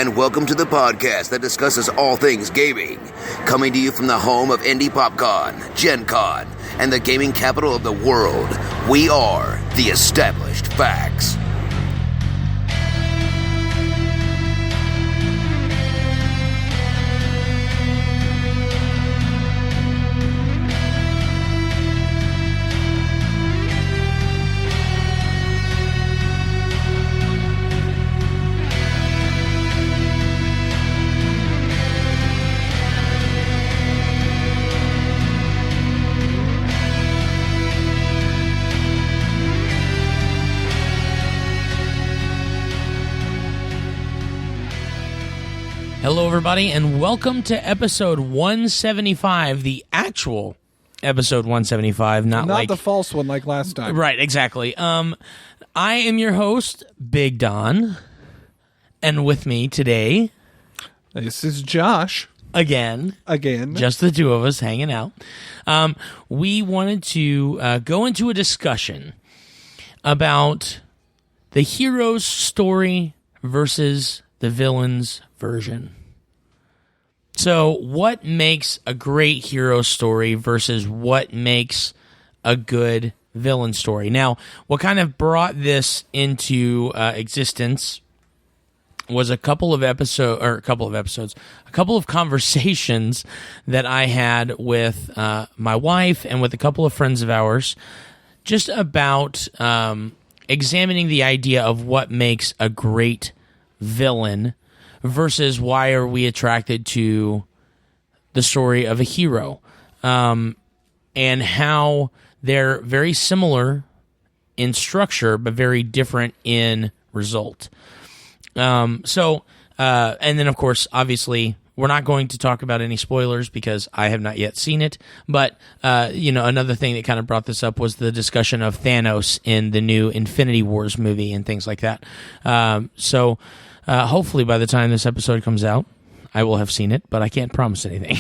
and welcome to the podcast that discusses all things gaming. Coming to you from the home of Indie PopCon, Gen Con, and the gaming capital of the world, we are the Established Facts. Hello, everybody, and welcome to episode 175, the actual episode 175, not like the false one like last time. Right, exactly. I am your host, Big Don, and with me today, This is Josh. Again. Just the two of us hanging out. We wanted to go into a discussion about the hero's story versus the villain's version. So, what makes a great hero story versus what makes a good villain story? Now, what kind of brought this into existence was a couple of conversations that I had with my wife and with a couple of friends of ours, just about examining the idea of what makes a great villain versus why are we attracted to the story of a hero, and how they're very similar in structure but very different in result. And then, of course, obviously, we're not going to talk about any spoilers because I have not yet seen it. But, another thing that kind of brought this up was the discussion of Thanos in the new Infinity Wars movie and things like that. Hopefully by the time this episode comes out, I will have seen it, but I can't promise anything.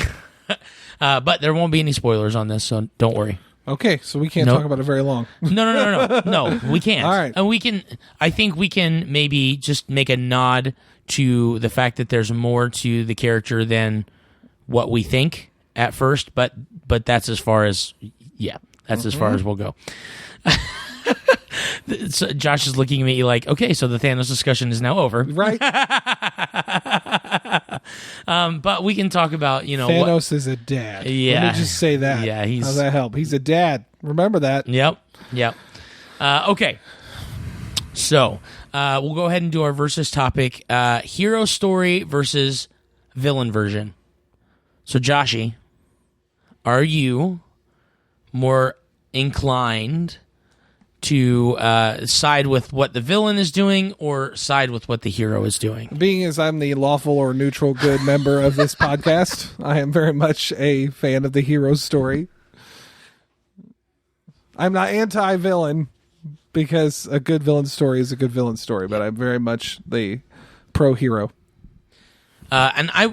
But there won't be any spoilers on this, so don't worry. Okay, so we can't talk about it very long. No, we can't. All right. And I think we can maybe just make a nod to the fact that there's more to the character than what we think at first, but that's as far as, as far as we'll go. So Josh is looking at me like, okay, so the Thanos discussion is now over. Right. But we can talk about, Thanos is a dad. Yeah. Let me just say that. Yeah, how's that help? He's a dad. Remember that. Yep. Okay. So we'll go ahead and do our versus topic. Hero story versus villain version. So Joshy, are you more inclined to side with what the villain is doing or side with what the hero is doing? Being as I'm the lawful or neutral good member of this podcast, I am very much a fan of the hero's story. I'm not anti-villain because a good villain story is a good villain story, but I'm very much the pro-hero. And I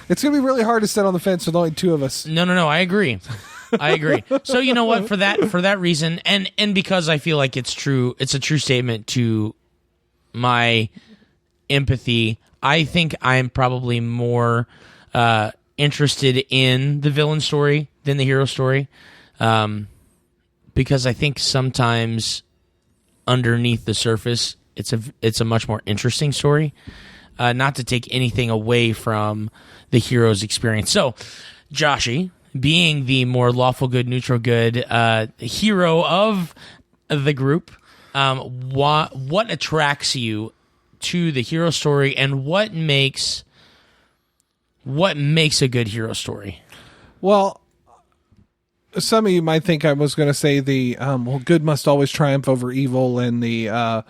it's going to be really hard to sit on the fence with only two of us. No, I agree. So you know what, for that reason, and because I feel like it's a true statement to my empathy, I think I'm probably more interested in the villain story than the hero story, because I think sometimes underneath the surface it's a much more interesting story, not to take anything away from the hero's experience. So Joshy, being the more lawful good, neutral good hero of the group, what attracts you to the hero story, and what makes a good hero story? Well, some of you might think I was going to say the good must always triumph over evil, and the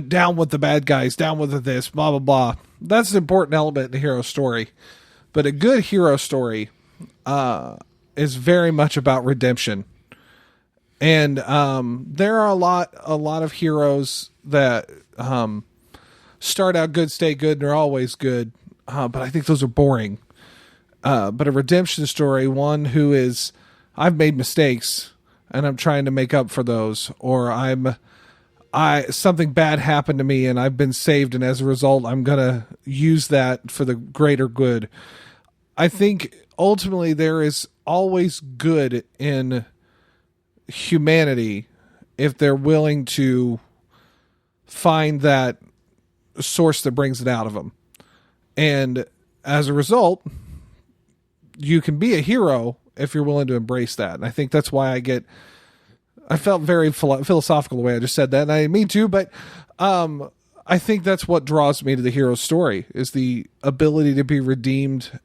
down with the bad guys, down with this, blah blah blah. That's an important element in the hero story, but a good hero story is very much about redemption. And there are a lot of heroes that start out good, stay good, and are always good. But I think those are boring. But a redemption story, one who is, I've made mistakes and I'm trying to make up for those, or something bad happened to me and I've been saved, and as a result, I'm going to use that for the greater good. I think ultimately there is always good in humanity if they're willing to find that source that brings it out of them. And as a result, you can be a hero if you're willing to embrace that. And I think that's why I felt very philosophical the way I just said that, and I didn't mean to, but I think that's what draws me to the hero story, is the ability to be redeemed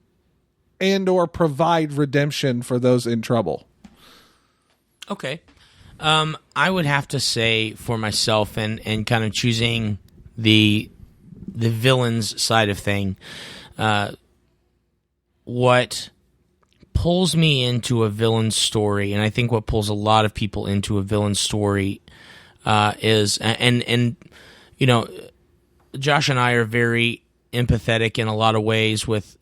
and or provide redemption for those in trouble. Okay. I would have to say for myself, and kind of choosing the villains side of thing, what pulls me into a villain story, and I think what pulls a lot of people into a villain story is, and you know, Josh and I are very empathetic in a lot of ways with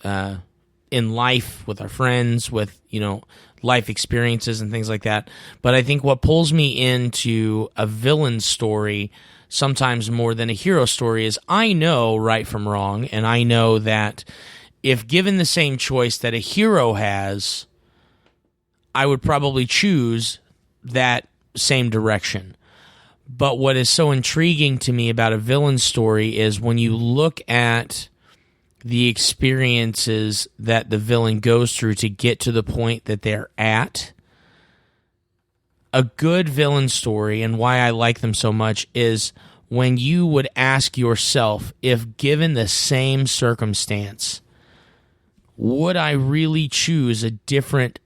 in life, with our friends, with, you know, life experiences and things like that. But I think what pulls me into a villain story sometimes more than a hero story is I know right from wrong, and I know that if given the same choice that a hero has, I would probably choose that same direction. But what is so intriguing to me about a villain story is when you look at the experiences that the villain goes through to get to the point that they're at. A good villain story, and why I like them so much, is when you would ask yourself, if given the same circumstance, would I really choose a different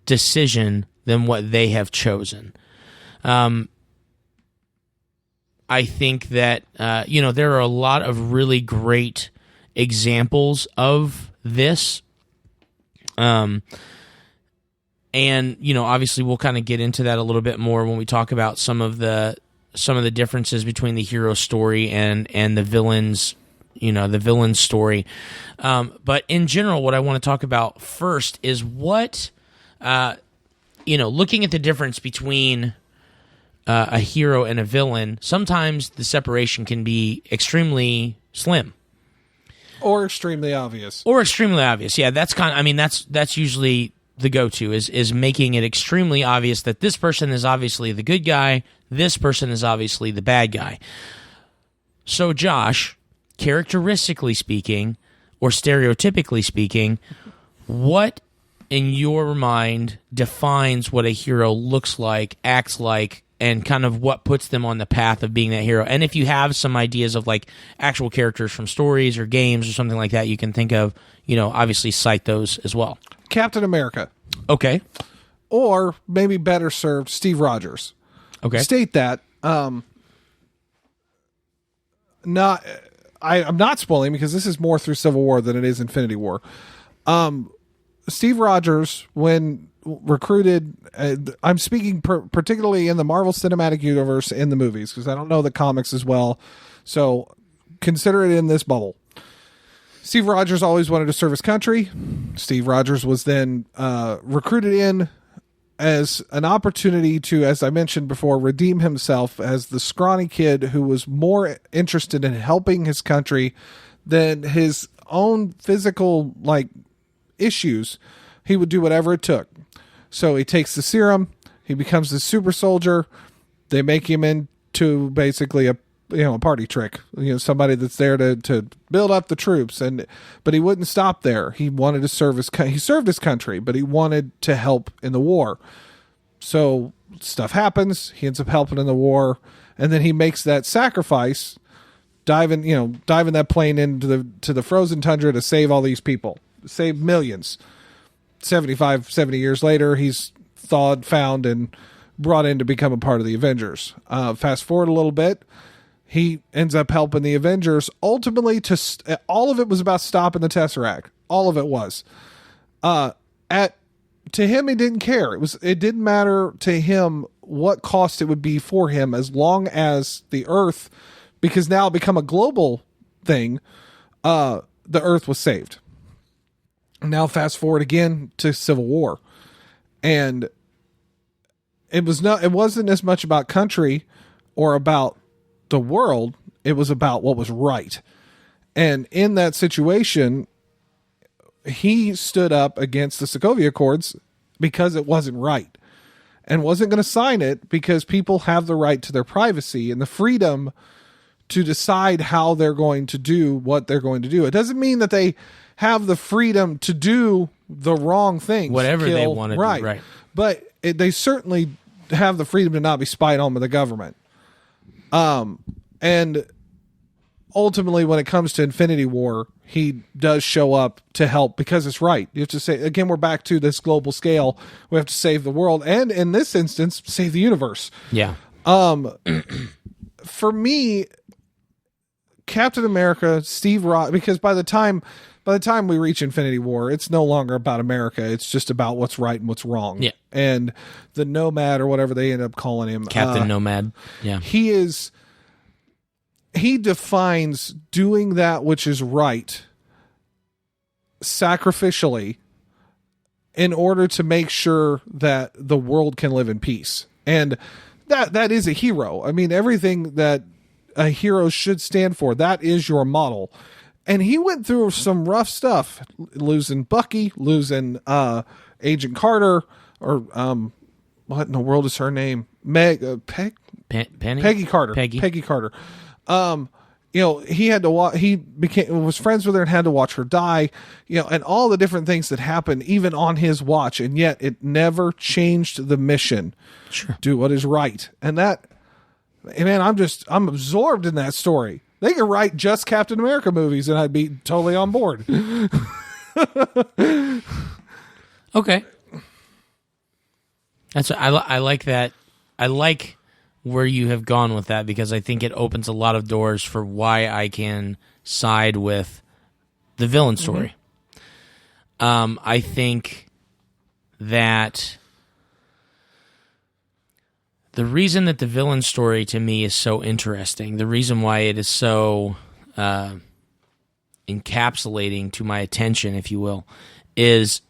decision than what they have chosen? I think that, there are a lot of really great examples of this. And, obviously we'll kind of get into that a little bit more when we talk about some of the differences between the hero story and the villains, the villain story. But in general, what I want to talk about first is what, looking at the difference between a hero and a villain, sometimes the separation can be extremely slim. Or extremely obvious. Yeah, that's usually the go-to is making it extremely obvious that this person is obviously the good guy, this person is obviously the bad guy. So Josh, characteristically speaking, or stereotypically speaking, what in your mind defines what a hero looks like, acts like, and kind of what puts them on the path of being that hero? And if you have some ideas of like actual characters from stories or games or something like that you can think of, obviously cite those as well. Captain America. Okay. Or maybe better served, Steve Rogers. Okay. State that. I'm not spoiling because this is more through Civil War than it is Infinity War. Steve Rogers, when recruited, I'm speaking particularly in the Marvel Cinematic Universe in the movies, because I don't know the comics as well, so consider it in this bubble. Steve Rogers always wanted to serve his country. Steve Rogers was then recruited in as an opportunity to, as I mentioned before, redeem himself as the scrawny kid who was more interested in helping his country than his own physical issues. He would do whatever it took. So he takes the serum, he becomes the super soldier. They make him into basically a party trick, somebody that's there to build up the troops. But he wouldn't stop there. He wanted to he served his country, but he wanted to help in the war. So stuff happens. He ends up helping in the war, and then he makes that sacrifice, diving that plane into the frozen tundra to save all these people, save millions. 70 years later, he's thawed, found, and brought in to become a part of the Avengers. Fast forward a little bit, he ends up helping the Avengers. Ultimately, all of it was about stopping the Tesseract. All of it was. To him, he didn't care. It didn't matter to him what cost it would be for him, as long as the Earth, because now it become a global thing, the Earth was saved. Now fast forward again to Civil War. And it wasn't as much about country or about the world. It was about what was right. And in that situation, he stood up against the Sokovia Accords because it wasn't right, and wasn't going to sign it because people have the right to their privacy and the freedom to decide how they're going to do what they're going to do. It doesn't mean that they have the freedom to do the wrong things. Whatever they want to do, right. But they certainly have the freedom to not be spied on by the government. And ultimately, when it comes to Infinity War, he does show up to help because it's right. You have to say, again, we're back to this global scale. We have to save the world. And in this instance, save the universe. Yeah. For me, Captain America, Steve Rogers, because by the time we reach Infinity War, it's no longer about America. It's just about what's right and what's wrong. Yeah. And the Nomad, or whatever they end up calling him. Captain Nomad. Yeah. He defines doing that which is right sacrificially in order to make sure that the world can live in peace. And that is a hero. I mean, everything that a hero should stand for, that is your model. And he went through some rough stuff, losing Bucky, losing Agent Carter, or what in the world is her name? Penny? Peggy Carter. Peggy Carter. He had to watch. He was friends with her and had to watch her die. And all the different things that happened, even on his watch, and yet it never changed the mission. Sure. Do what is right, and that. Man, I'm absorbed in that story. They could write just Captain America movies, and I'd be totally on board. Okay. I like that. I like where you have gone with that, because I think it opens a lot of doors for why I can side with the villain story. Mm-hmm. I think that the reason that the villain story to me is so interesting, the reason why it is so encapsulating to my attention, if you will, is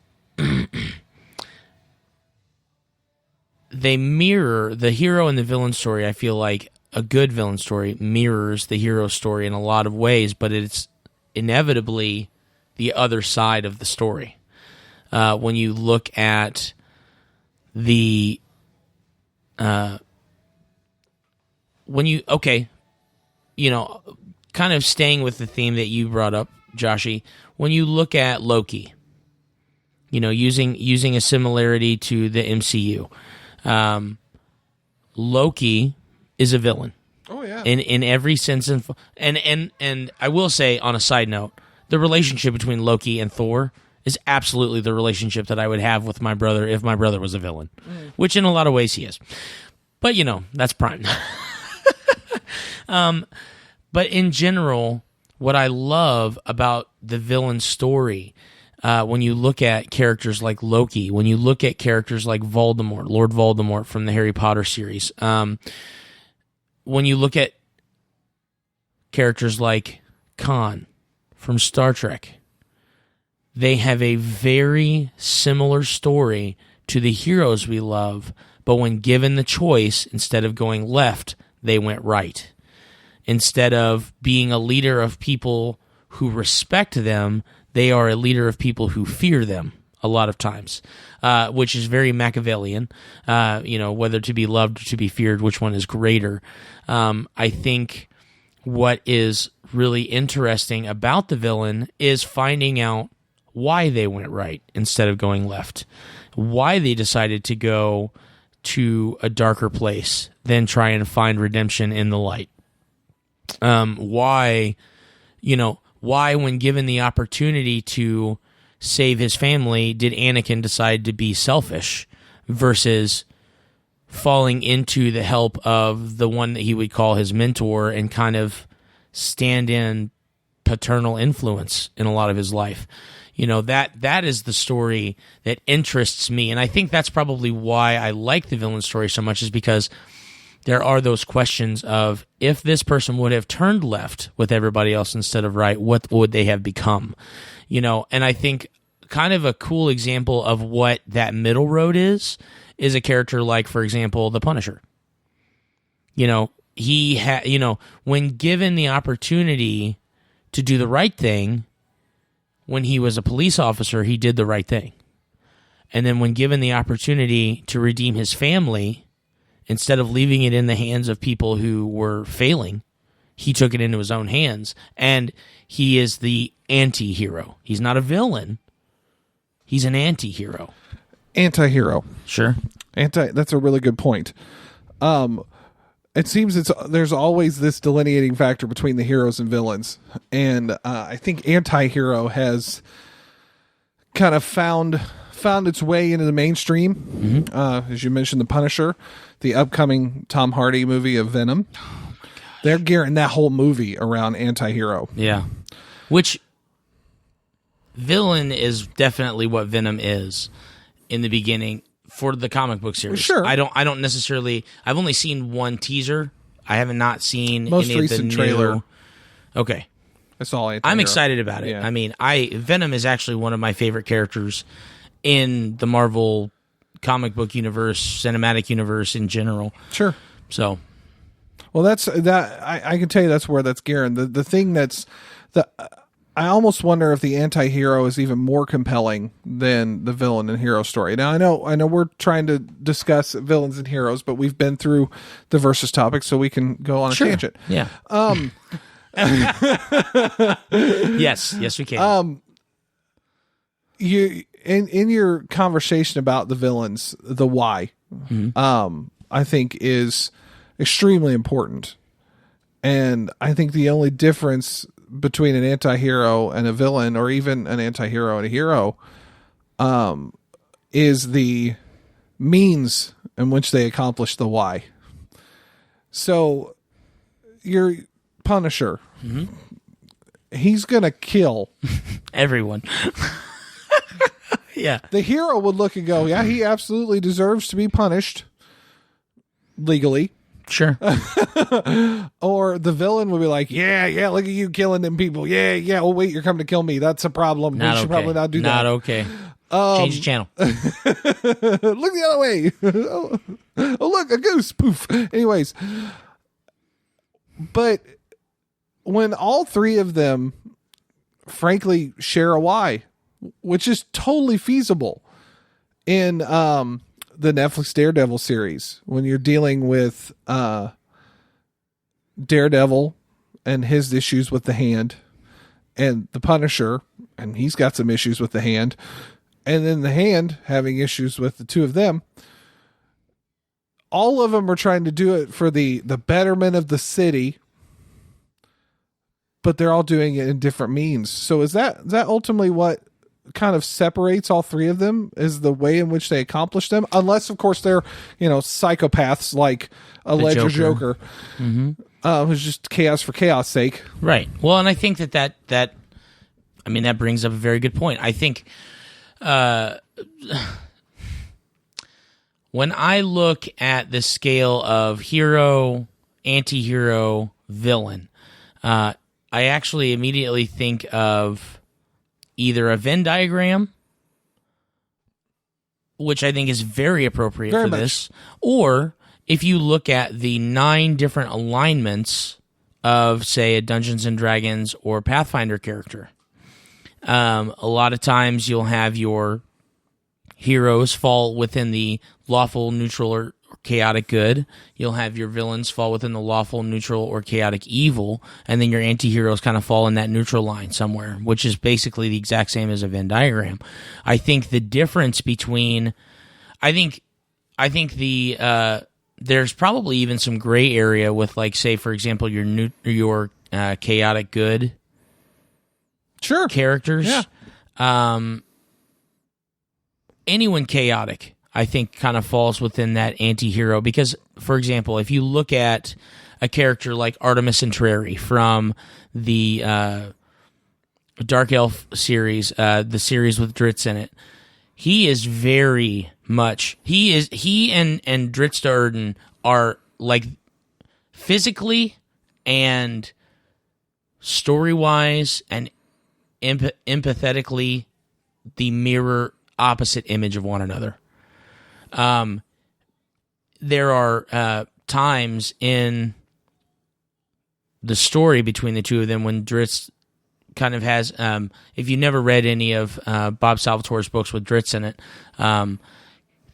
they mirror the hero and the villain story. I feel like a good villain story mirrors the hero story in a lot of ways, but it's inevitably the other side of the story. When you look at the kind of staying with the theme that you brought up, Joshy, when you look at Loki, using a similarity to the MCU, Loki is a villain. Oh yeah. In every sense, and I will say, on a side note, the relationship between Loki and Thor is absolutely the relationship that I would have with my brother if my brother was a villain, which in a lot of ways he is. But that's Prime. But in general, what I love about the villain story, when you look at characters like Loki, when you look at characters like Voldemort, Lord Voldemort from the Harry Potter series, when you look at characters like Khan from Star Trek, they have a very similar story to the heroes we love, but when given the choice, instead of going left, they went right. Instead of being a leader of people who respect them, they are a leader of people who fear them a lot of times, which is very Machiavellian. Whether to be loved or to be feared, which one is greater? I think what is really interesting about the villain is finding out why they went right instead of going left, why they decided to go to a darker place than try and find redemption in the light. Why when given the opportunity to save his family, did Anakin decide to be selfish versus falling into the help of the one that he would call his mentor and kind of stand in paternal influence in a lot of his life? That is the story that interests me. And I think that's probably why I like the villain story so much, is because there are those questions of, if this person would have turned left with everybody else instead of right, what would they have become? And I think kind of a cool example of what that middle road is is a character like, for example, the Punisher. When given the opportunity to do the right thing, when he was a police officer, he did the right thing. And then when given the opportunity to redeem his family, instead of leaving it in the hands of people who were failing, he took it into his own hands. And he is the anti-hero. He's not a villain. He's an anti-hero. Anti-hero. Sure. That's a really good point. It seems there's always this delineating factor between the heroes and villains. And I think anti-hero has kind of found its way into the mainstream. Mm-hmm. As you mentioned, the Punisher, the upcoming Tom Hardy movie of Venom. They're gearing that whole movie around anti-hero. Yeah. Which villain is definitely what Venom is in the beginning for the comic book series. Sure. I don't necessarily. I've only seen one teaser. I have not seen most any recent of the trailer. New. Okay. That's all anti-hero. I'm excited about it. Yeah. I mean, Venom is actually one of my favorite characters in the Marvel comic book universe, cinematic universe in general. Sure. So, well, that's that. I can tell you that's where that's gearing. The thing that's I almost wonder if the anti-hero is even more compelling than the villain and hero story. Now, I know we're trying to discuss villains and heroes, but we've been through the versus topic, so we can go on a tangent. Yeah. Yes, we can. You in your conversation about the villains, the why, I think is extremely important, and I think the only difference between an anti-hero and a villain, or even an anti-hero and a hero, is the means in which they accomplish the why. So, your Punisher, he's gonna kill everyone. Yeah. The hero would look and go, yeah, he absolutely deserves to be punished legally. Sure. Or the villain would be like, yeah, look at you killing them people. Yeah. Oh, wait, you're coming to kill me. That's a problem. We should probably not do that. Not okay. Change the channel. Look the other way. Oh, look, a goose. Poof. Anyways. But when all three of them, frankly, share a why, which is totally feasible in the Netflix Daredevil series, when you're dealing with Daredevil and his issues with the hand, and the Punisher, and he's got some issues with the hand, and then the hand having issues with the two of them. All of them are trying to do it for the betterment of the city, but they're all doing it in different means. So is that ultimately what kind of separates all three of them, is the way in which they accomplish them? Unless, of course, they're, psychopaths like a Ledger Joker, who's just chaos for chaos sake. Right. Well, and I think that brings up a very good point. I think when I look at the scale of hero, anti-hero, villain, I actually immediately think of either a Venn diagram, which I think is very appropriate for this, or if you look at the 9 different alignments of, say, a Dungeons and Dragons or Pathfinder character. A lot of times you'll have your heroes fall within the lawful, neutral, or chaotic good. You'll have your villains fall within the lawful, neutral, or chaotic evil, and then your anti-heroes kind of fall in that neutral line somewhere, which is basically the exact same as a Venn diagram. I think the difference between, there's probably even some gray area with, like, say, for example, your chaotic good characters. Yeah. Anyone chaotic, I think, kind of falls within that anti-hero, because, for example, if you look at a character like Artemis Entreri from the Dark Elf series, the series with Dritz in it, he is very much, he and Dritz Do'Urden are, like, physically and story-wise and empathetically the mirror opposite image of one another. there are times in the story between the two of them when Drizzt kind of has, if you never read any of Bob Salvatore's books with Drizzt in it,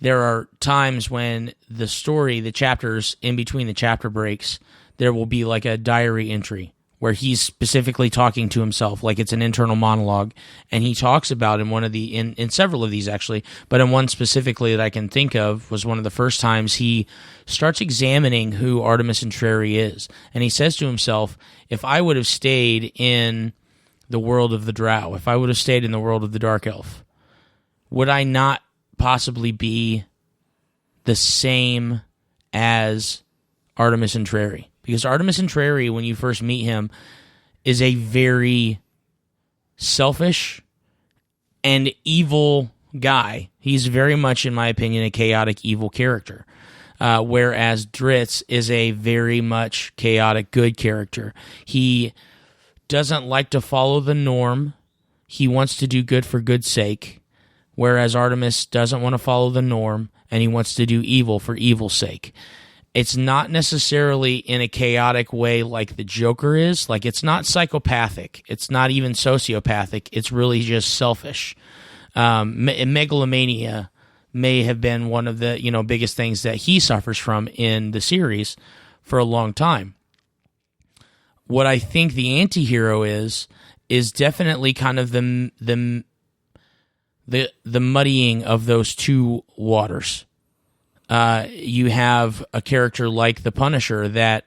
there are times when the story, the chapters in between the chapter breaks, there will be like a diary entry where he's specifically talking to himself, like it's an internal monologue, and he talks about in one of the in several of these actually, but in one specifically that I can think of was one of the first times he starts examining who Artemis Entreri is, and he says to himself, if I would have stayed in the world of the Drow, if I would have stayed in the world of the Dark Elf, would I not possibly be the same as Artemis Entreri? Because Artemis Entreri, when you first meet him, is a very selfish and evil guy. He's very much, in my opinion, a chaotic, evil character. Whereas Drizzt is a very much chaotic, good character. He doesn't like to follow the norm. He wants to do good for good's sake. Whereas Artemis doesn't want to follow the norm, and he wants to do evil for evil's sake. It's not necessarily in a chaotic way like the Joker is. Like, it's not psychopathic. It's not even sociopathic. It's really just selfish. Megalomania may have been one of the biggest things that he suffers from in the series for a long time. What I think the anti-hero is definitely kind of the muddying of those two waters. You have a character like the Punisher that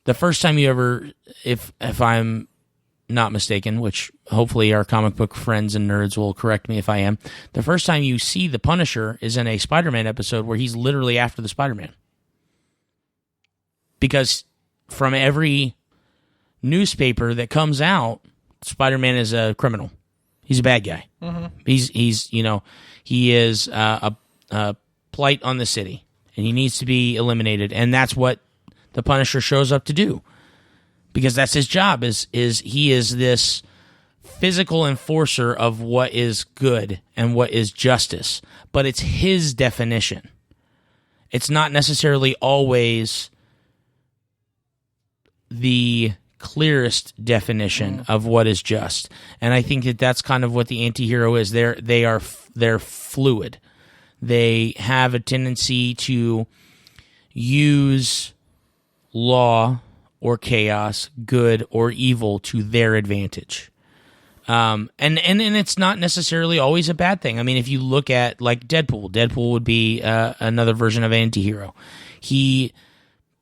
the first time you ever, if I'm not mistaken, which hopefully our comic book friends and nerds will correct me if I am, the first time you see the Punisher is in a Spider-Man episode where he's literally after the Spider-Man. Because from every newspaper that comes out, Spider-Man is a criminal. He's a bad guy. Mm-hmm. He's he is a blight on the city, and he needs to be eliminated. And that's what the Punisher shows up to do, because that's his job. Is he is this physical enforcer of what is good and what is justice, but it's his definition. It's not necessarily always the clearest definition of what is just, and I think that that's kind of what the anti-hero is. They're fluid. They have a tendency to use law or chaos, good or evil, to their advantage. And it's not necessarily always a bad thing. I mean, if you look at like Deadpool would be another version of anti-hero. He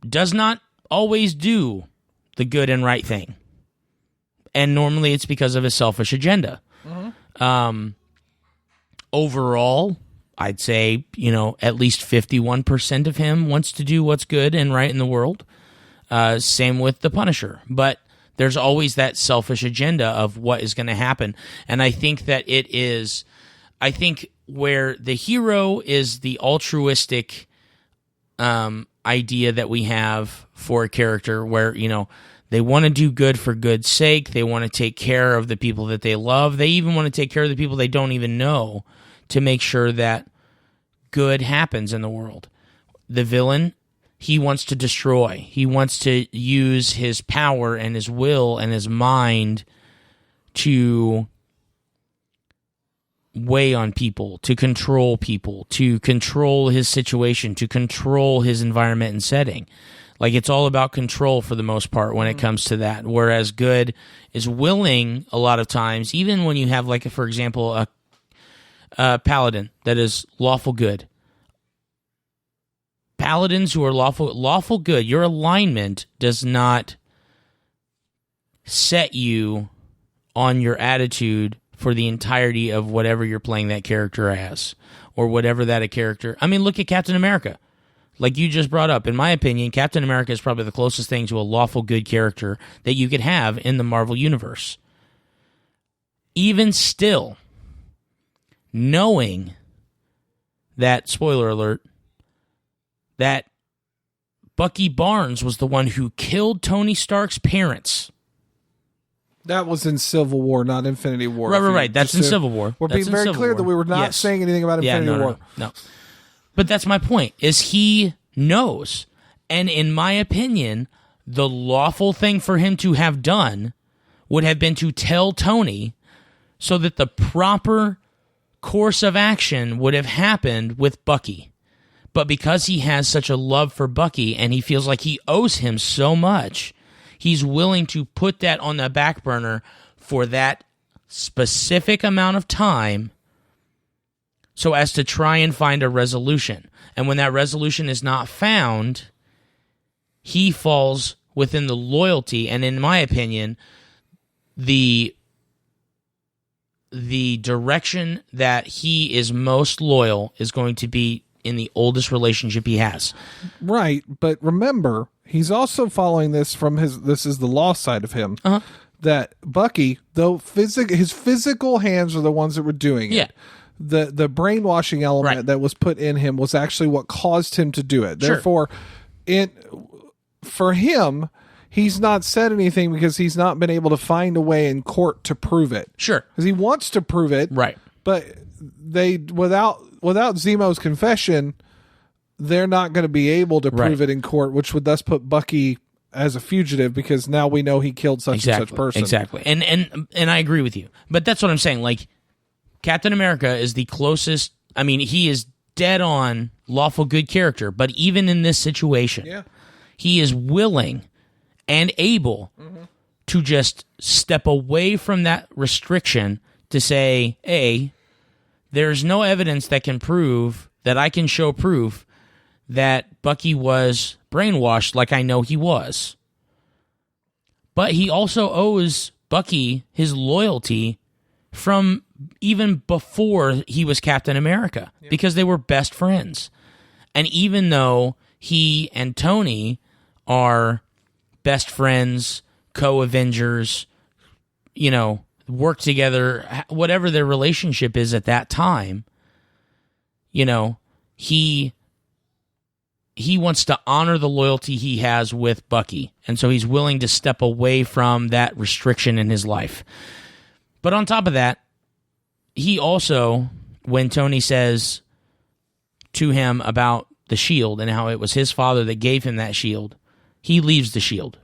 does not always do the good and right thing, and normally it's because of his selfish agenda. Mm-hmm. Overall, I'd say at least 51% of him wants to do what's good and right in the world. Same with the Punisher, but there's always that selfish agenda of what is going to happen, and I think that where the hero is the altruistic idea that we have for a character, where they want to do good for good's sake, they want to take care of the people that they love, they even want to take care of the people they don't even know, to make sure that good happens in the world. The villain, he wants to destroy. He wants to use his power and his will and his mind to weigh on people, to control his situation, to control his environment and setting. Like, it's all about control for the most part when it comes to that. Whereas good is willing a lot of times, even when you have, like, for example, a paladin that is lawful good. Paladins who are lawful good, your alignment does not set you on your attitude for the entirety of whatever you're playing that character as, or whatever that a character. I mean, look at Captain America. Like you just brought up, in my opinion, Captain America is probably the closest thing to a lawful good character that you could have in the Marvel Universe. Even still, knowing that, spoiler alert, that Bucky Barnes was the one who killed Tony Stark's parents. That was in Civil War, not Infinity War. Right. That's in Civil War. We're being very clear that we were not saying anything about Infinity War. No. But that's my point, is he knows. And in my opinion, the lawful thing for him to have done would have been to tell Tony so that the proper course of action would have happened with Bucky. But because he has such a love for Bucky and he feels like he owes him so much, he's willing to put that on the back burner for that specific amount of time so as to try and find a resolution. And when that resolution is not found, he falls within the loyalty and, in my opinion, the direction that he is most loyal is going to be in the oldest relationship he has. Right, but remember, he's also following this from this is the law side of him, that Bucky, though his physical hands are the ones that were doing it, the brainwashing element that was put in him was actually what caused him to do it. Sure. Therefore, for him, he's not said anything because he's not been able to find a way in court to prove it. Sure. Because he wants to prove it. Right. But they without Zemo's confession, they're not going to be able to prove it in court, which would thus put Bucky as a fugitive because now we know he killed such and such person. Exactly. And I agree with you. But that's what I'm saying. Like, Captain America is the closest. I mean, he is dead on lawful good character, but even in this situation, he is willing and able to just step away from that restriction to say, hey, there's no evidence that can prove that I can show proof that Bucky was brainwashed like I know he was. But he also owes Bucky his loyalty from even before he was Captain America because they were best friends. And even though he and Tony are best friends, co-Avengers, work together, whatever their relationship is at that time, he wants to honor the loyalty he has with Bucky. And so he's willing to step away from that restriction in his life. But on top of that, he also, when Tony says to him about the shield and how it was his father that gave him that shield, he leaves the shield.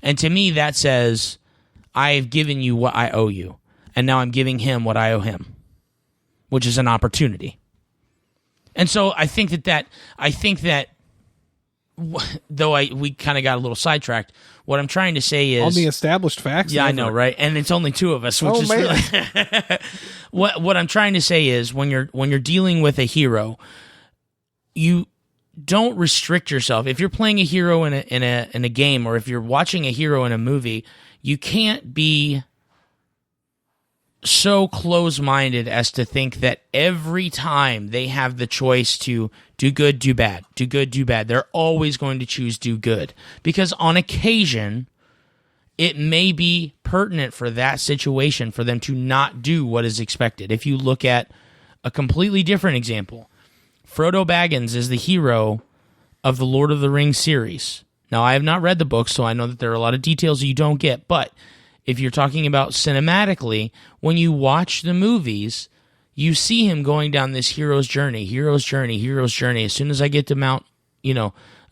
And to me, that says, I have given you what I owe you, and now I'm giving him what I owe him, which is an opportunity. And so I think that though we kind of got a little sidetracked, what I'm trying to say is... On the established facts? Yeah, never. I know, right? And it's only two of us, which is really... What I'm trying to say is when you're dealing with a hero, you don't restrict yourself. If you're playing a hero in a game, or if you're watching a hero in a movie, you can't be so close-minded as to think that every time they have the choice to do good, do bad, do good, do bad, they're always going to choose do good. Because on occasion, it may be pertinent for that situation for them to not do what is expected. If you look at a completely different example, Frodo Baggins is the hero of the Lord of the Rings series. Now, I have not read the books, so I know that there are a lot of details you don't get, but if you're talking about cinematically, when you watch the movies, you see him going down this hero's journey. As soon as I get to or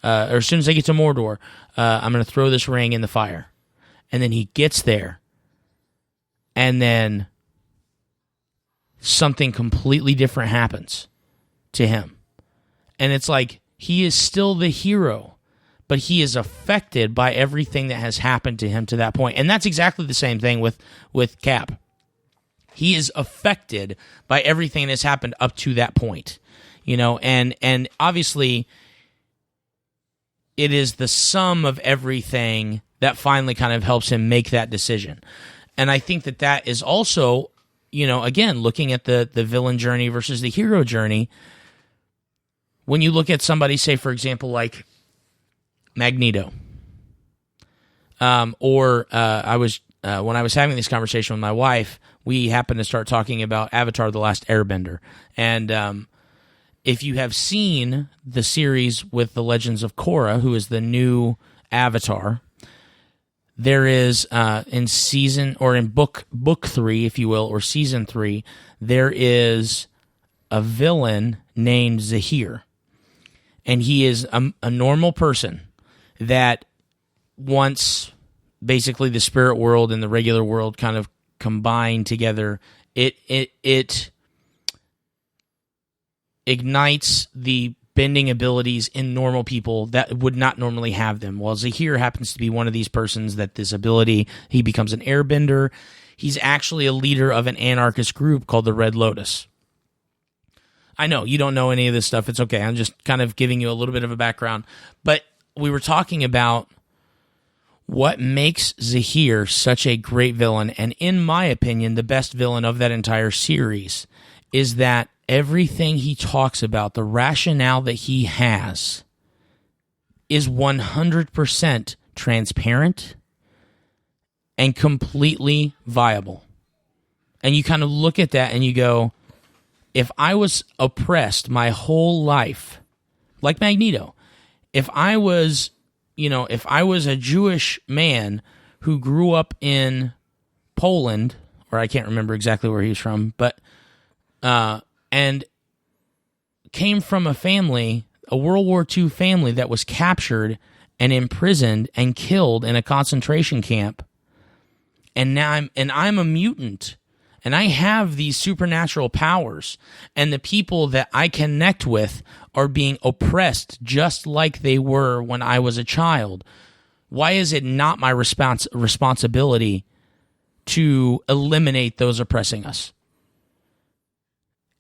as soon as I get to Mordor, I'm going to throw this ring in the fire. And then he gets there, and then something completely different happens to him. And it's like, he is still the hero, but he is affected by everything that has happened to him to that point. And that's exactly the same thing with Cap. He is affected by everything that has happened up to that point. And obviously it is the sum of everything that finally kind of helps him make that decision. And I think that is also, again, looking at the villain journey versus the hero journey. When you look at somebody, say, for example, like Magneto, when I was having this conversation with my wife, we happened to start talking about Avatar: The Last Airbender. And if you have seen the series with the Legends of Korra, who is the new Avatar, there is in season, or in book 3, if you will, or season 3, there is a villain named Zahir. And he is a normal person that once basically the spirit world and the regular world kind of combine together, it ignites the bending abilities in normal people that would not normally have them. Well, Zahir happens to be one of these persons that this ability, he becomes an airbender. He's actually a leader of an anarchist group called the Red Lotus. I know you don't know any of this stuff. It's okay. I'm just kind of giving you a little bit of a background. But we were talking about what makes Zahir such a great villain, and in my opinion, the best villain of that entire series, is that everything he talks about, the rationale that he has, is 100% transparent and completely viable. And you kind of look at that and you go, if I was oppressed my whole life, like Magneto, if I was a Jewish man who grew up in Poland, or I can't remember exactly where he's from, but and came from a family, a World War II family that was captured and imprisoned and killed in a concentration camp, and now I'm a mutant, and I have these supernatural powers, and the people that I connect with are being oppressed just like they were when I was a child. Why is it not my responsibility to eliminate those oppressing us?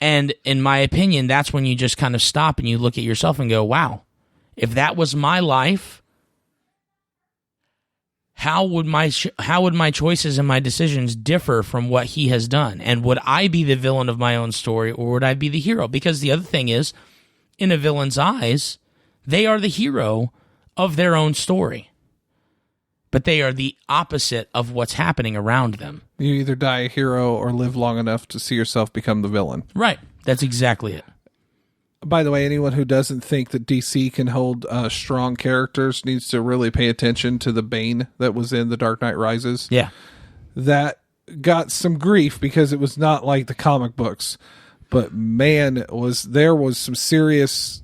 And in my opinion, that's when you just kind of stop and you look at yourself and go, wow, if that was my life, how would my choices and my decisions differ from what he has done? And would I be the villain of my own story, or would I be the hero? Because the other thing is, in a villain's eyes, they are the hero of their own story. But they are the opposite of what's happening around them. You either die a hero or live long enough to see yourself become the villain. Right. That's exactly it. By the way, anyone who doesn't think that DC can hold strong characters needs to really pay attention to the Bane that was in The Dark Knight Rises. Yeah. That got some grief because it was not like the comic books. But man, there was some serious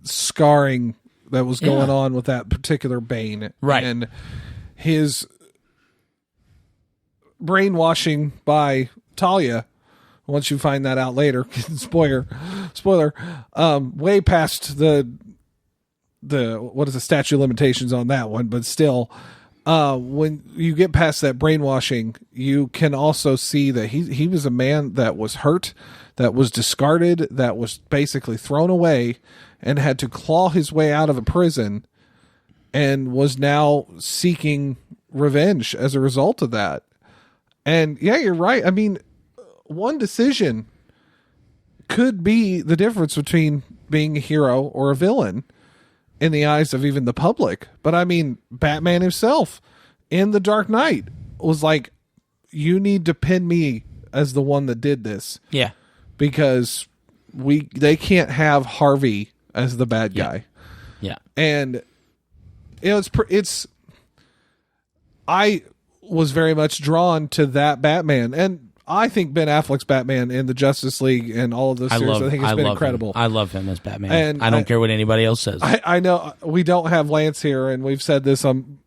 scarring that was going on with that particular Bane. Right. And his brainwashing by Talia, once you find that out later, spoiler, way past the what is the statute of limitations on that one, but still, when you get past that brainwashing, you can also see that he was a man that was hurt, that was discarded, that was basically thrown away, and had to claw his way out of a prison, and was now seeking revenge as a result of that. And yeah, you're right. I mean, one decision could be the difference between being a hero or a villain in the eyes of even the public. But I mean, Batman himself in The Dark Knight was like, you need to pin me as the one that did this. Yeah. Because they can't have Harvey as the bad guy. Yeah. And I was very much drawn to that Batman, and I think Ben Affleck's Batman in the Justice League and all of those series, I think it's been incredible. I love him as Batman, and I don't care what anybody else says. I know we don't have Lance here, and we've said this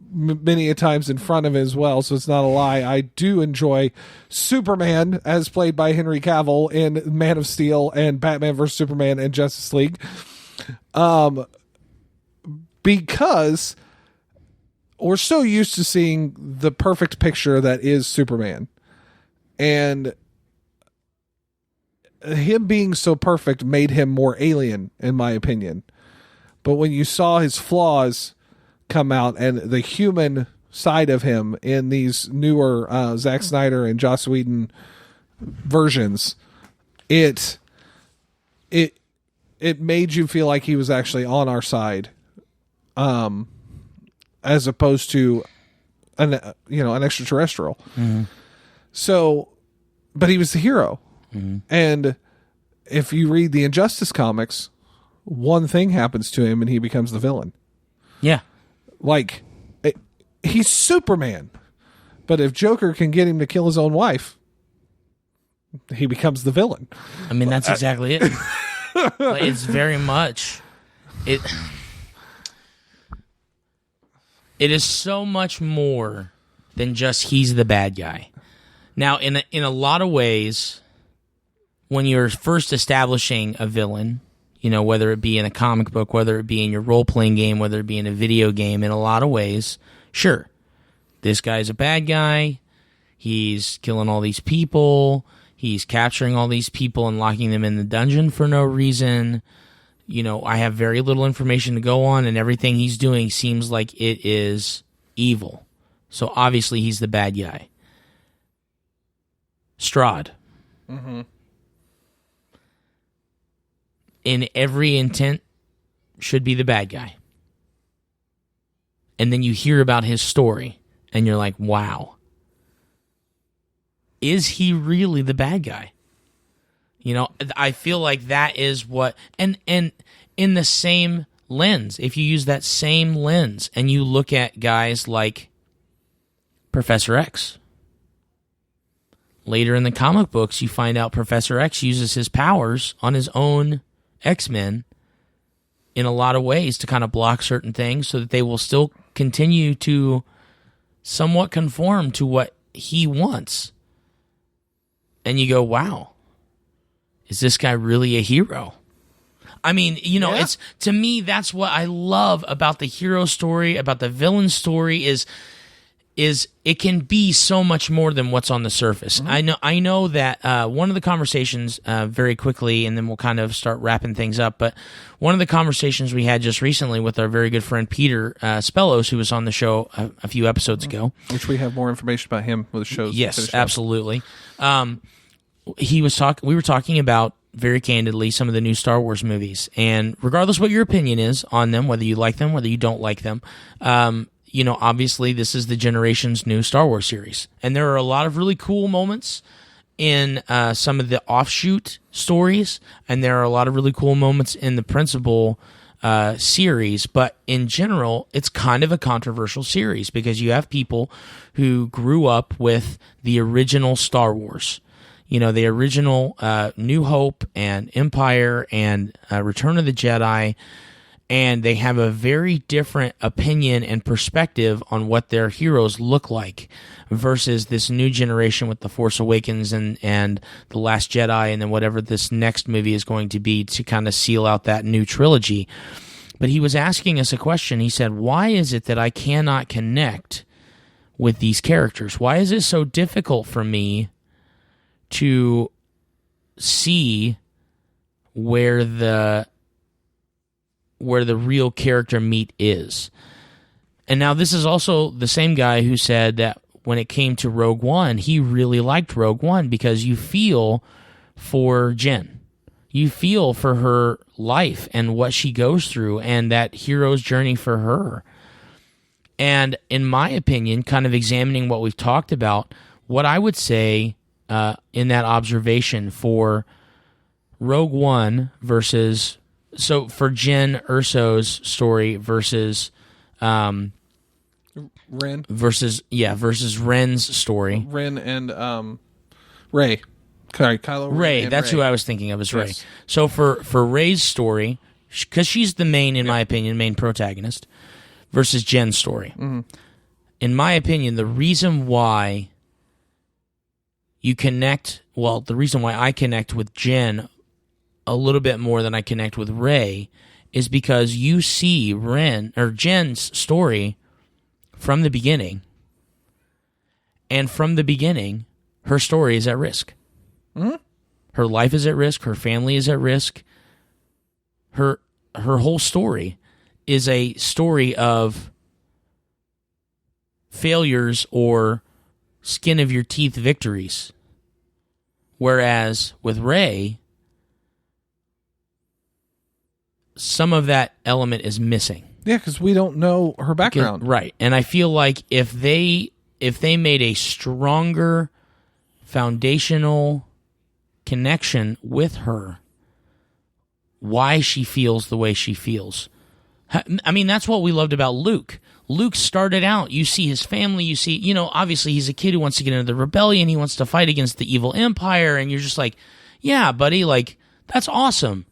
many a times in front of him as well, so it's not a lie. I do enjoy Superman as played by Henry Cavill in Man of Steel and Batman vs Superman and Justice League, because we're so used to seeing the perfect picture that is Superman. And him being so perfect made him more alien, in my opinion. But when you saw his flaws come out and the human side of him in these newer Zack Snyder and Joss Whedon versions, it made you feel like he was actually on our side. As opposed to an extraterrestrial. Mm-hmm. So, but he was the hero. Mm-hmm. And if you read the Injustice comics, one thing happens to him and he becomes the villain. Yeah. Like, he's Superman. But if Joker can get him to kill his own wife, he becomes the villain. I mean, that's exactly it. Like, it's very much it. It is so much more than just he's the bad guy. Now, in a lot of ways, when you're first establishing a villain, you know, whether it be in a comic book, whether it be in your role-playing game, whether it be in a video game, in a lot of ways, sure, this guy's a bad guy. He's killing all these people. He's capturing all these people and locking them in the dungeon for no reason. You know, I have very little information to go on, and everything he's doing seems like it is evil. So obviously he's the bad guy. Strahd. Mm-hmm. In every intent, should be the bad guy. And then you hear about his story, and you're like, wow. Is he really the bad guy? You know, I feel like that is what... And in the same lens, if you use that same lens, and you look at guys like Professor X... Later in the comic books, you find out Professor X uses his powers on his own X-Men in a lot of ways to kind of block certain things so that they will still continue to somewhat conform to what he wants. And you go, wow, is this guy really a hero? I mean, you know, it's, to me, that's what I love about the hero story, about the villain story is it can be so much more than what's on the surface. Mm-hmm. I know that one of the conversations, very quickly, and then we'll kind of start wrapping things up, but one of the conversations we had just recently with our very good friend Peter Spellos, who was on the show a few episodes ago. Which we have more information about him with the shows. Yes, absolutely. We were talking about, very candidly, some of the new Star Wars movies, and regardless what your opinion is on them, whether you like them, whether you don't like them, you know, obviously this is the generation's new Star Wars series. And there are a lot of really cool moments in some of the offshoot stories, and there are a lot of really cool moments in the principal series. But in general, it's kind of a controversial series because you have people who grew up with the original Star Wars. You know, the original New Hope and Empire and Return of the Jedi, and they have a very different opinion and perspective on what their heroes look like versus this new generation with The Force Awakens and The Last Jedi and then whatever this next movie is going to be to kind of seal out that new trilogy. But he was asking us a question. He said, why is it that I cannot connect with these characters? Why is it so difficult for me to see where the real character meet is? And now this is also the same guy who said that when it came to Rogue One, he really liked Rogue One because you feel for Jen. You feel for her life and what she goes through and that hero's journey for her. And in my opinion, kind of examining what we've talked about, what I would say in that observation for Rogue One versus... So for Jen Erso's story versus Ren versus Ren's story. Ren and Rey. Sorry, Kylo Rey. That's Rey. Who I was thinking of as Rey. Yes. So for Rey's story, because she's the main, in my opinion, main protagonist, versus Jen's story. Mm-hmm. In my opinion, the reason why you connect, the reason why I connect with Jen a little bit more than I connect with Rey is because you see Jen's story from the beginning, and from the beginning, her story is at risk. Mm-hmm. Her life is at risk. Her family is at risk. Her whole story is a story of failures or skin of your teeth victories. Whereas with Rey, some of that element is missing. Yeah, because we don't know her background. Right. And I feel like if they made a stronger foundational connection with her, why she feels the way she feels. I mean, that's what we loved about Luke. Luke started out, you see his family, you see, obviously he's a kid who wants to get into the rebellion, he wants to fight against the evil empire, and you're just like, yeah, buddy, like, that's awesome.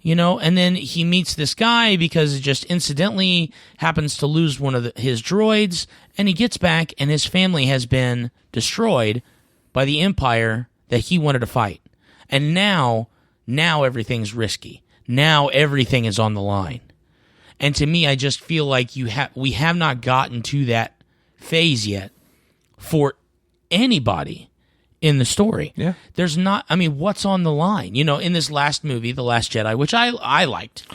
and then he meets this guy because it just incidentally happens to lose one of his droids, and he gets back, and his family has been destroyed by the Empire that he wanted to fight. And now everything's risky. Now everything is on the line. And to me, I just feel like we have not gotten to that phase yet for anybody in the story. Yeah. There's not, what's on the line? In this last movie, The Last Jedi, which I liked.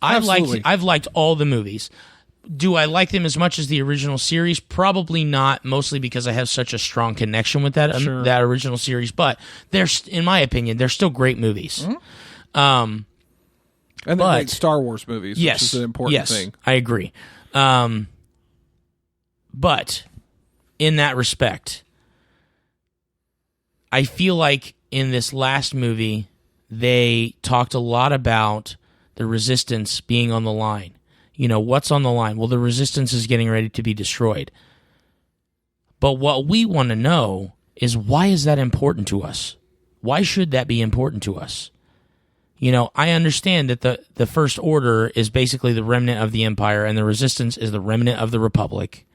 Absolutely. I've liked all the movies. Do I like them as much as the original series? Probably not, mostly because I have such a strong connection with that that original series. But in my opinion, they're still great movies. Mm-hmm. And they're great Star Wars movies, which is an important thing. I agree. But in that respect, I feel like in this last movie, they talked a lot about the Resistance being on the line. What's on the line? Well, the Resistance is getting ready to be destroyed. But what we want to know is, why is that important to us? Why should that be important to us? I understand that the First Order is basically the remnant of the Empire, and the Resistance is the remnant of the Republic.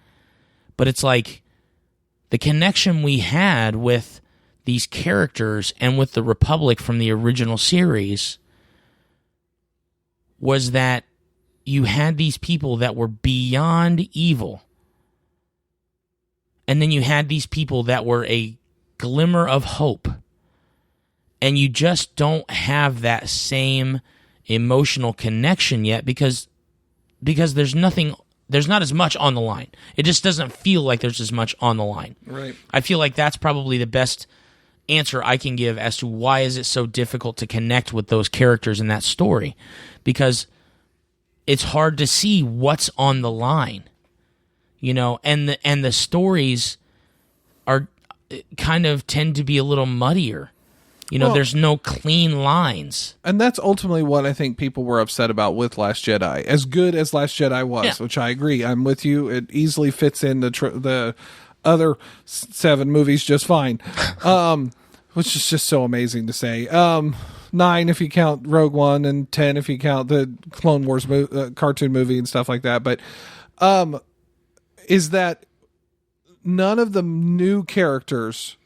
But it's like the connection we had with these characters and with the Republic from the original series was that you had these people that were beyond evil. And then you had these people that were a glimmer of hope. And you just don't have that same emotional connection yet because there's not as much on the line. It just doesn't feel like there's as much on the line. Right. I feel like that's probably the best answer I can give as to why is it so difficult to connect with those characters in that story, because it's hard to see what's on the line, and the stories are kind of tend to be a little muddier. There's no clean lines. And that's ultimately what I think people were upset about with Last Jedi. As good as Last Jedi was, which I agree, I'm with you. It easily fits in the other 7 movies just fine, which is just so amazing to say. 9 if you count Rogue One, and 10 if you count the Clone Wars cartoon movie and stuff like that. But is that none of the new characters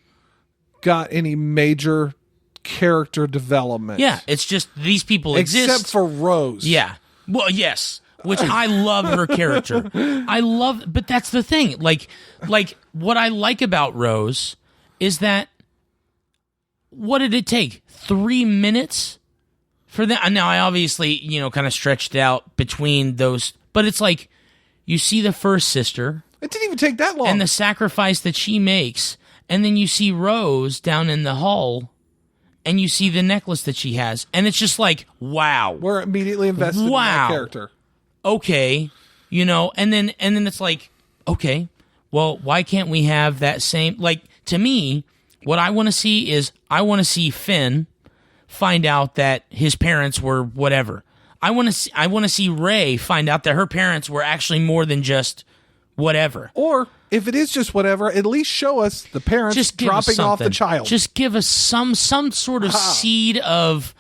got any major character development. Yeah, it's just these people exist. Except for Rose. Yeah. Well, yes. Which I love her character. But that's the thing. Like what I like about Rose is that, what did it take? 3 minutes for that? Now, I obviously, kind of stretched out between those, but it's like, you see the first sister. It didn't even take that long. And the sacrifice that she makes, and then you see Rose down in the hall, and you see the necklace that she has, and it's just like, wow. We're immediately invested in that character. Okay, and then it's like, okay, well, why can't we have that same, like, to me, what I want to see is, I want to see Finn find out that his parents were whatever. I want to see Rey find out that her parents were actually more than just whatever. Or if it is just whatever, at least show us the parents just dropping off the child. Just give us some sort of seed of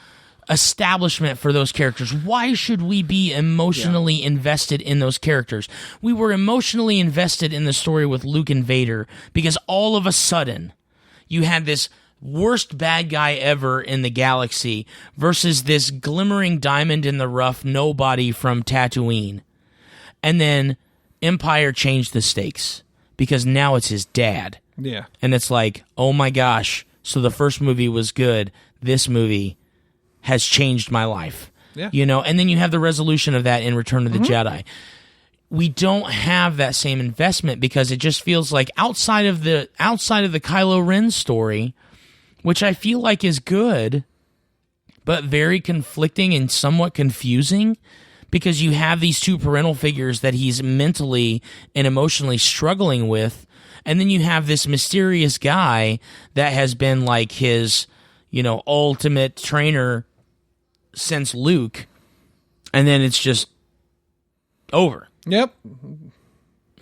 establishment for those characters. Why should we be emotionally invested in those characters? We were emotionally invested in the story with Luke and Vader because all of a sudden you had this worst bad guy ever in the galaxy versus this glimmering diamond in the rough nobody from Tatooine. And then Empire changed the stakes because now it's his dad. Yeah. And it's like, oh my gosh, so the first movie was good. This movie has changed my life. Yeah. And then you have the resolution of that in Return of the Jedi. We don't have that same investment because it just feels like outside of the Kylo Ren story, which I feel like is good, but very conflicting and somewhat confusing, because you have these two parental figures that he's mentally and emotionally struggling with, and then you have this mysterious guy that has been like his, ultimate trainer since Luke, and then it's just over. Yep.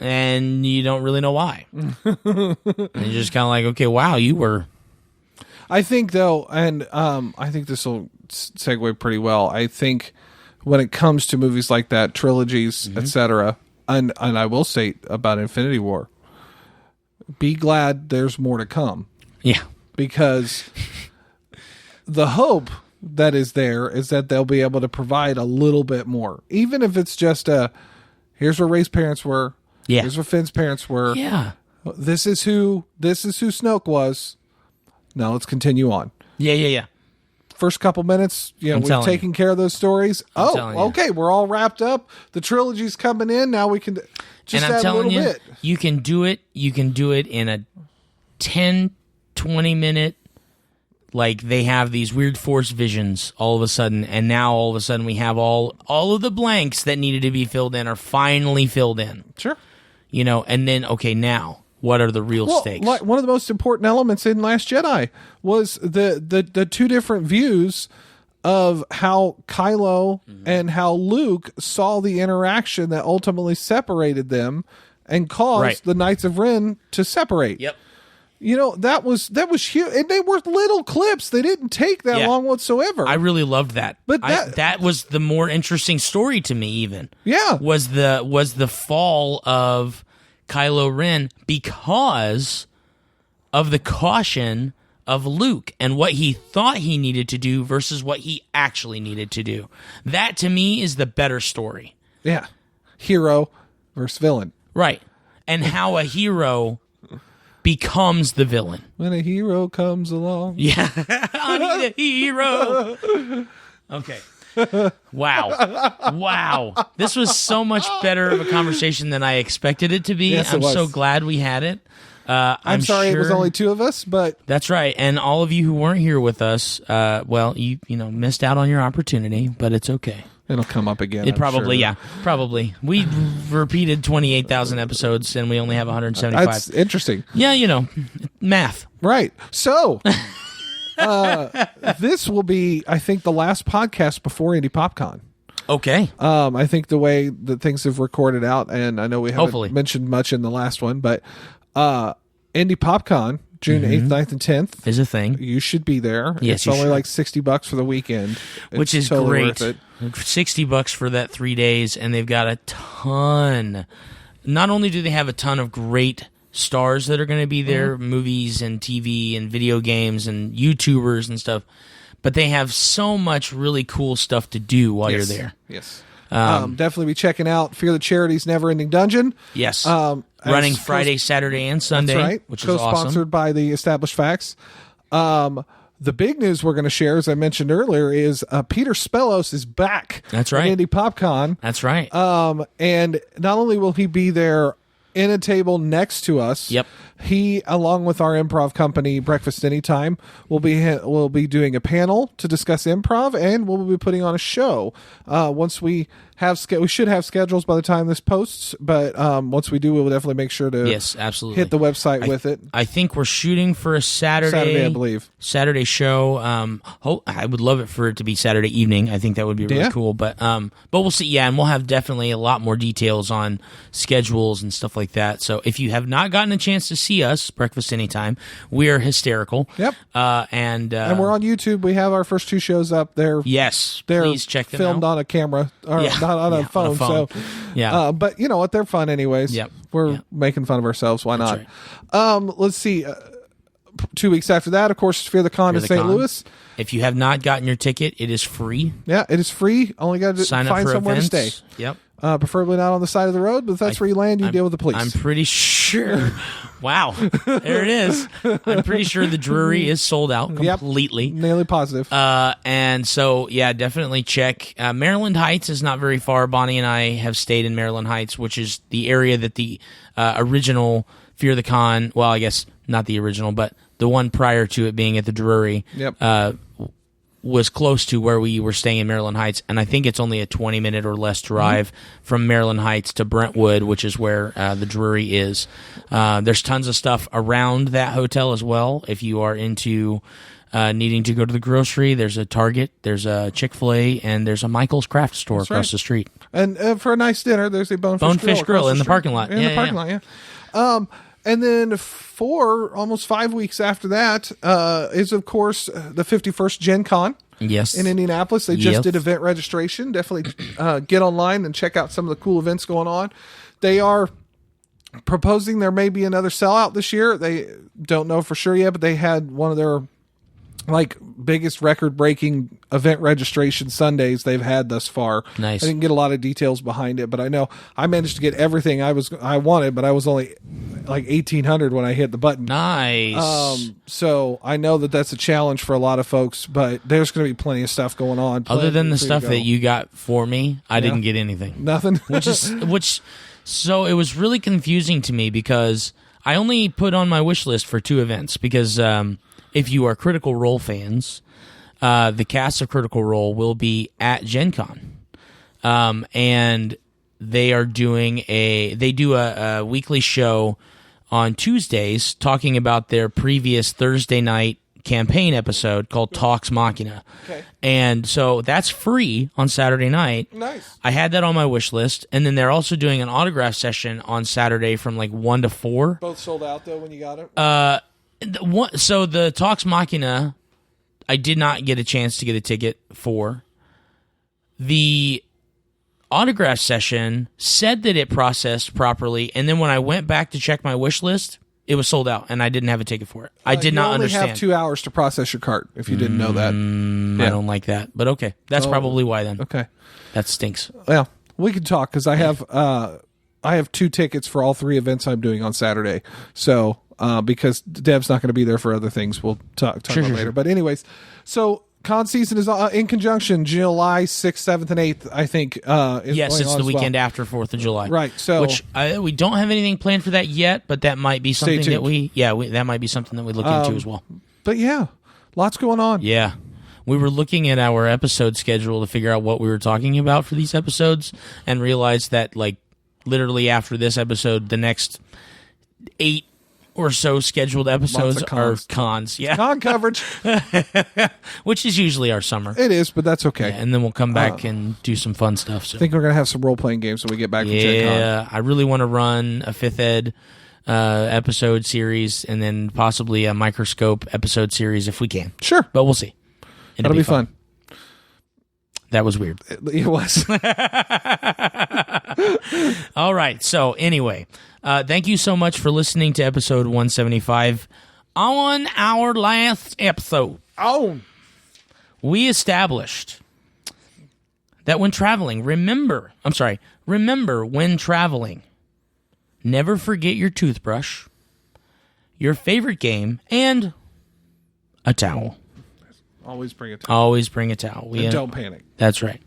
And you don't really know why. And you're just kind of like, okay, wow, you were... I think, though, and I think this will segue pretty well. I think when it comes to movies like that, trilogies, etc., and I will state about Infinity War, be glad there's more to come. Yeah. Because the hope that is there is that they'll be able to provide a little bit more. Even if it's just here's where Rey's parents were. Yeah. Here's where Finn's parents were. Yeah. This is who Snoke was. Now let's continue on. Yeah. First couple minutes, we've taken care of those stories. Okay, we're all wrapped up. The trilogy's coming in. Now we can just add a little bit. You can do it. You can do it in a 10, 20 minute. Like they have these weird force visions all of a sudden, and now all of a sudden we have all of the blanks that needed to be filled in are finally filled in. Sure. And then now what are the real stakes? Like one of the most important elements in Last Jedi was the two different views of how Kylo and how Luke saw the interaction that ultimately separated them and caused the Knights of Ren to separate. Yep. That was huge, and they were little clips. They didn't take that long whatsoever. I really loved that. But that was the more interesting story to me. Even was the fall of Kylo Ren because of the caution of Luke and what he thought he needed to do versus what he actually needed to do. That to me is the better story. Yeah, hero versus villain. Right, and how a hero becomes the villain. When a hero comes along. Yeah. I need a hero. Okay. Wow. This was so much better of a conversation than I expected it to be. Yes, I'm so glad we had it. I'm sorry it was only two of us, but... That's right. And all of you who weren't here with us, you missed out on your opportunity, but it's okay. It'll come up again. Probably. We repeated 28,000 episodes, and we only have 175. That's interesting. Yeah, math. Right. So, this will be, I think, the last podcast before Indie PopCon. Okay. I think the way that things have recorded out, and I know we haven't mentioned much in the last one, but Indie PopCon, June 8th, 9th, and 10th. Is a thing. You should be there. Yes, it's only like $60 for the weekend. Which is totally great. Worth it. $60 for that 3 days, and they've got a ton. Not only do they have a ton of great stars that are going to be there, movies and TV and video games and YouTubers and stuff, but they have so much really cool stuff to do while you're there. Yes. Definitely be checking out Fear the Charity's Never Ending Dungeon. Yes. Running Friday, Saturday, and Sunday, that's right. Which is awesome. Co-sponsored by the Established Facts. The big news we're going to share, as I mentioned earlier, is Peter Spellos is back. That's right. At Indie PopCon. That's right. And not only will he be there in a table next to us. Yep. He, along with our improv company, Breakfast Anytime, will be doing a panel to discuss improv, and we'll be putting on a show. Once we should have schedules by the time this posts, but once we do, we will definitely make sure to absolutely hit the website with it. I think we're shooting for a Saturday, I believe. Saturday show. I would love it for it to be Saturday evening. I think that would be really cool. But we'll see. Yeah, and we'll have definitely a lot more details on schedules and stuff like that. So if you have not gotten a chance to see us, Breakfast Anytime, we are hysterical. Yep. And we're on YouTube. We have our first two shows up there. Yes. They're please check them filmed out. on a camera or not on a phone. So but you know what? They're fun anyways. Yep. We're making fun of ourselves. Why not? Right. Let's see. 2 weeks after that, of course, Fear the Con in St. Louis. If you have not gotten your ticket, it is free. Yeah, it is free. Only got to find somewhere events. to stay. Yep. Preferably not on the side of the road, but if that's where you land, you deal with the police. I'm pretty sure. Wow. There it is. I'm pretty sure the Drury is sold out completely. Yep. Nearly positive. And so, definitely check. Maryland Heights is not very far. Bonnie and I have stayed in Maryland Heights, which is the area that the original Fear the Con, well, I guess not the original, but the one prior to it being at the Drury, was close to where we were staying in Maryland Heights, and I think it's only a 20-minute or less drive from Maryland Heights to Brentwood, which is where the Drury is. There's tons of stuff around that hotel as well. If you are into needing to go to the grocery, there's a Target, there's a Chick-fil-A, and there's a Michael's Craft Store across the street. And for a nice dinner, there's a Bonefish Grill in the parking lot. In the parking lot. And then almost 5 weeks after that is, of course, the 51st Gen Con. Yes. in Indianapolis. They just Yep. did event registration. Definitely get online and check out some of the cool events going on. They are proposing there may be another sellout this year. They don't know for sure yet, but they had one of their biggest record-breaking event registration Sundays they've had thus far. Nice. I didn't get a lot of details behind it, but I know I managed to get everything I wanted, but I was only 1,800 when I hit the button. Nice. So I know that's a challenge for a lot of folks, but there's going to be plenty of stuff going on. Other than the Plenty stuff to that go. you got for me, I didn't get anything. Nothing. So it was really confusing to me because I only put on my wish list for 2 events because if you are Critical Role fans, the cast of Critical Role will be at Gen Con. And they are doing a weekly show on Tuesdays talking about their previous Thursday night campaign episode called Talks Machina. Okay. And so that's free on Saturday night. Nice. I had that on my wish list. And then they're also doing an autograph session on Saturday from 1 to 4. Both sold out though when you got it. So the Talks Machina, I did not get a chance to get a ticket for. The autograph session said that it processed properly, and then when I went back to check my wish list, it was sold out, and I didn't have a ticket for it. I did not understand. You only have 2 hours to process your cart, if you didn't know that. I don't like that, but okay. That's probably why then. Okay. That stinks. Well, we can talk because I have 2 tickets for all 3 events I'm doing on Saturday. So because Deb's not going to be there for other things, we'll talk about later. Sure. But anyways, so con season is in conjunction July 6th, 7th, and 8th. I think. Yes, it's the weekend after 4th of July. Right. So which we don't have anything planned for that yet, but that might be something that tuned. that might be something that we look into as well. But yeah, lots going on. Yeah. We were looking at our episode schedule to figure out what we were talking about for these episodes and realized that literally after this episode, the next 8 or so scheduled episodes are cons. Yeah. Con coverage. Which is usually our summer. It is, but that's okay. Yeah, and then we'll come back and do some fun stuff. So. I think we're going to have some role-playing games when we get back from Gen Con. Yeah, I really want to run a 5th Ed episode series and then possibly a Microscope episode series if we can. Sure. But we'll see. That'll be fun. That was weird. It was. All right. So anyway, thank you so much for listening to episode 175. On our last episode, we established that when traveling, remember when traveling, never forget your toothbrush, your favorite game, and a towel. Always bring a towel. Always bring a towel. And don't panic. That's right.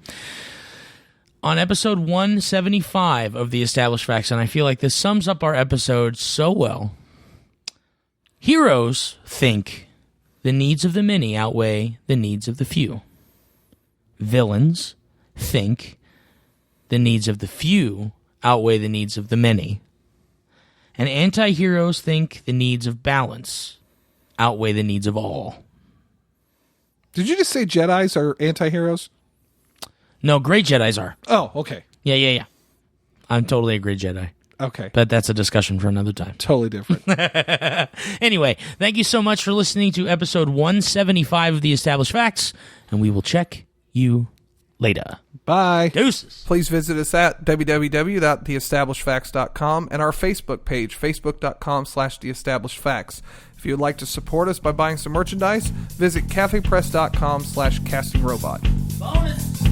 On episode 175 of The Established Facts, and I feel like this sums up our episode so well, heroes think the needs of the many outweigh the needs of the few. Villains think the needs of the few outweigh the needs of the many. And anti-heroes think the needs of balance outweigh the needs of all. Did you just say Jedis are anti-heroes? No, great Jedis are. Oh, okay. Yeah. I'm totally a great Jedi. Okay. But that's a discussion for another time. Totally different. Anyway, thank you so much for listening to episode 175 of The Established Facts, and we will check you later. Bye. Deuces. Please visit us at www.theestablishedfacts.com and our Facebook page, facebook.com/theestablishedfacts. If you would like to support us by buying some merchandise, visit cafepress.com/castingrobot. Bonus.